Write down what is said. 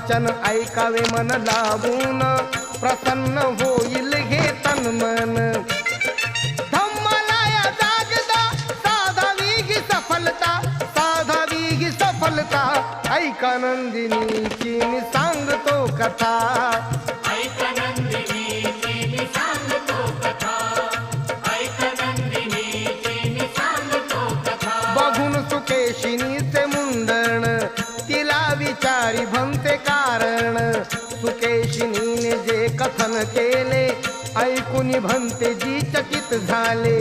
वचन ऐकावे मन लावून, प्रसन्न होईल हे तन मन. धम्मलाया जागदा साधावी ही सफलता, साधावी ही सफलता. ऐका नंदिनीची मी सांगतो कथा. बघून सुकेशिनीचे मुंडण, तिला विचारी भंते कारण. सुकेशिनीने जे कथन केले, ऐकून भंतेजी चकित झाले.